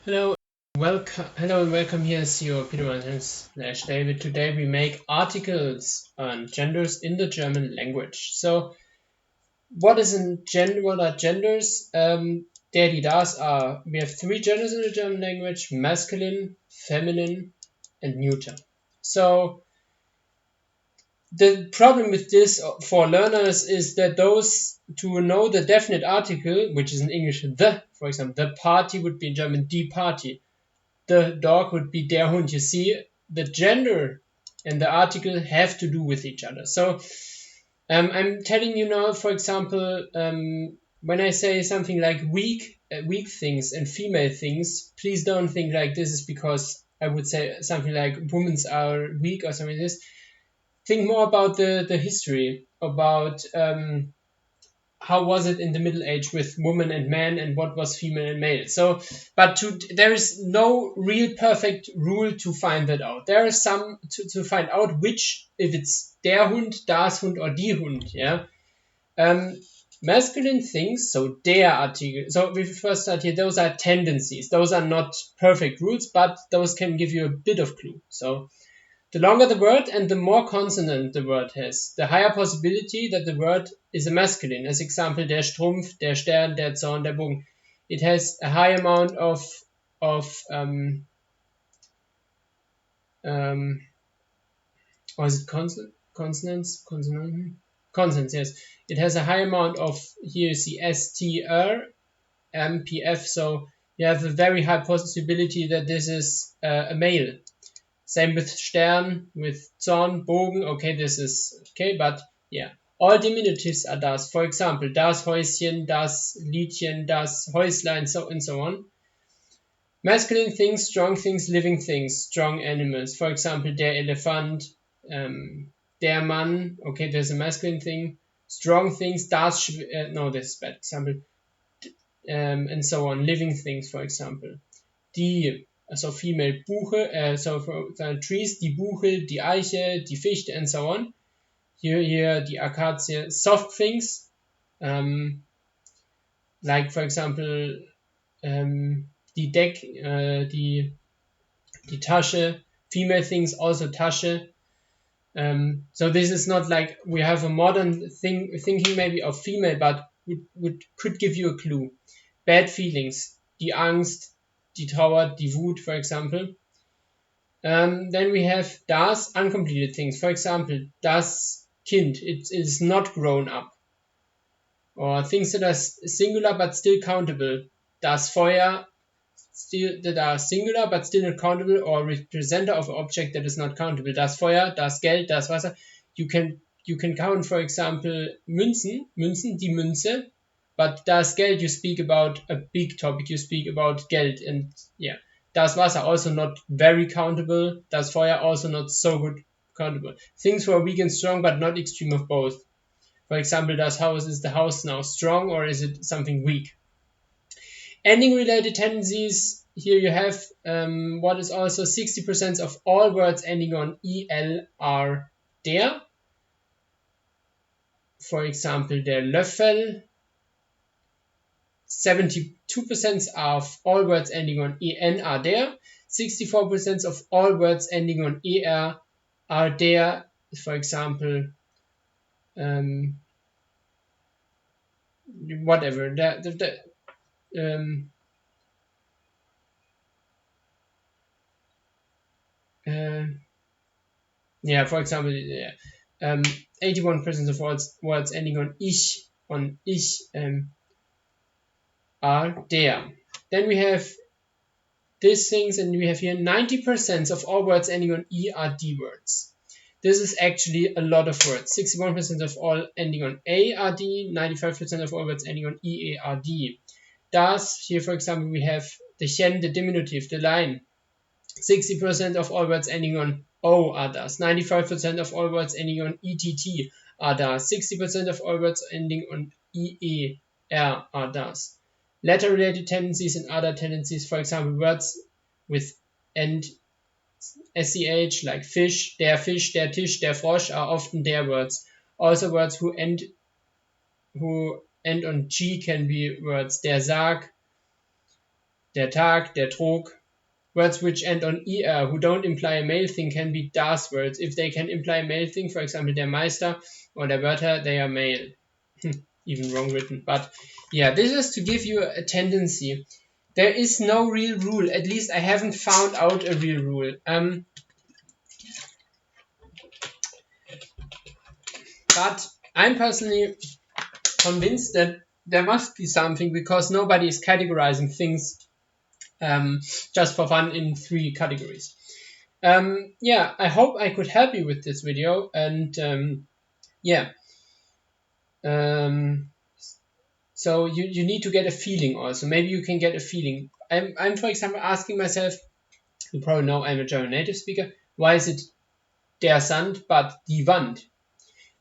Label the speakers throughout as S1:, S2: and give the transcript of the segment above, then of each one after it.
S1: Hello and welcome. Here's your Peter Martins slash David. Today we make articles on genders in the German language. So, what are genders? Der, die, das are. We have three genders in the German language: masculine, feminine, and neuter. So, the problem with this for learners is that those to know the definite article, which is in English the, for example, the party would be in German die Party, the dog would be der Hund. You see, the gender and the article have to do with each other. So I'm telling you now, for example, when I say something like weak things and female things, please don't think like this is because I would say something like women are weak or something like this. Think more about the history, about how was it in the Middle Age with women and men, and what was female and male. So, there is no real perfect rule to find that out. There is some to find out which, if it's der Hund, das Hund, or die Hund. Yeah. Um, Masculine things, so der Artikel. So we first start here. Those are tendencies. Those are not perfect rules, but those can give you a bit of clue. So the longer the word and the more consonant the word has, the higher possibility that the word is a masculine. As example, der Strumpf, der Stern, der Zorn, der Bogen. It has a high amount of or is it consonants? Consonants, yes. It has a high amount of, here you see STR, MPF, so you have a very high possibility that this is a male. Same with Stern, with Zorn, Bogen. Okay, this is okay, but yeah. All diminutives are das. For example, das Häuschen, das Liedchen, das Häuslein, so and so on. Masculine things, strong things, living things, strong animals. For example, der Elefant, der Mann. Okay, there's a masculine thing. Strong things, das no, this is bad example. And so on. Living things, for example. Die, so female Buche, so for trees, die Buche, die Eiche, die Fichte, and so on. Here die Akazie, soft things, like for example, die die Tasche, female things also Tasche. So this is not like we have a modern thinking maybe of female, but could give you a clue. Bad feelings, die Angst, die Trauer, die Wut, for example. Then we have das, uncompleted things. For example, das Kind, it is not grown up. Or things that are singular but still countable. Das Feuer, still that are singular but still not countable, or representer of an object that is not countable. Das Feuer, das Geld, das Wasser. You can count, for example, Münzen, die Münze, but das Geld, you speak about a big topic, you speak about Geld, and yeah. Das Wasser, also not very countable. Das Feuer, also not so good countable. Things were weak and strong, but not extreme of both. For example, das Haus, is the house now strong or is it something weak? Ending related tendencies, here you have what is also 60% of all words ending on el are der. For example, der Löffel. 72% of all words ending on en are there. 64% of all words ending on er are there. For example, whatever. Yeah, for example, 81% of words ending on ich are there. Then we have these things, and we have here 90% of all words ending on e are d words. This is actually a lot of words. 61% of all ending on a are d, 95% of all words ending on e are d. Das, here for example, we have the chen, the diminutive, the line. 60% of all words ending on o are das. 95% of all words ending on ett are das. 60% of all words ending on eer are das. Letter related tendencies and other tendencies, for example, words with end sch like fish, der Tisch, der Frosch are often der words. Also words who end on g can be words der Sarg, Der Tag, der Trog. Words which end on er, who don't imply a male thing, can be das words. If they can imply a male thing, for example, der Meister or der Wörter, they are male. Even wrong written. But yeah, this is to give you a tendency. There is no real rule. At least I haven't found out a real rule. But I'm personally convinced that there must be something, because nobody is categorizing things just for fun in 3 categories. Yeah, I hope I could help you with this video, and yeah. So you need to get a feeling also. Maybe you can get a feeling. I'm for example asking myself, you probably know I'm a German native speaker, why is it der Sand but die Wand?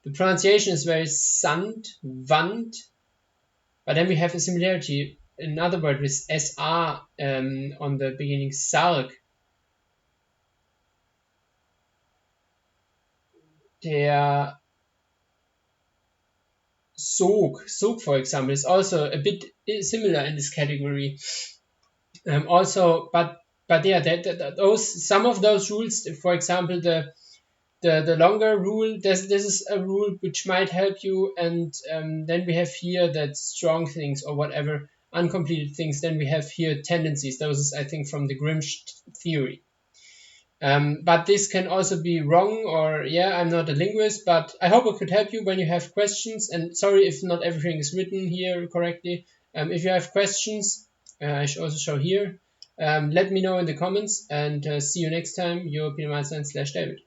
S1: The pronunciation is very Sand, Wand, but then we have a similarity, another word with SR on the beginning, Sarg. Der Sog, for example, is also a bit similar in this category. Also, but yeah, those, some of those rules, for example, the longer rule, this is a rule which might help you, and then we have here that strong things or whatever, uncompleted things. Then we have here tendencies. Those is, I think, from the Grimsch theory. But this can also be wrong, or yeah, I'm not a linguist, but I hope I could help you when you have questions. And sorry if not everything is written here correctly. If you have questions, I should also show here. Let me know in the comments, and see you next time. Your Peter David.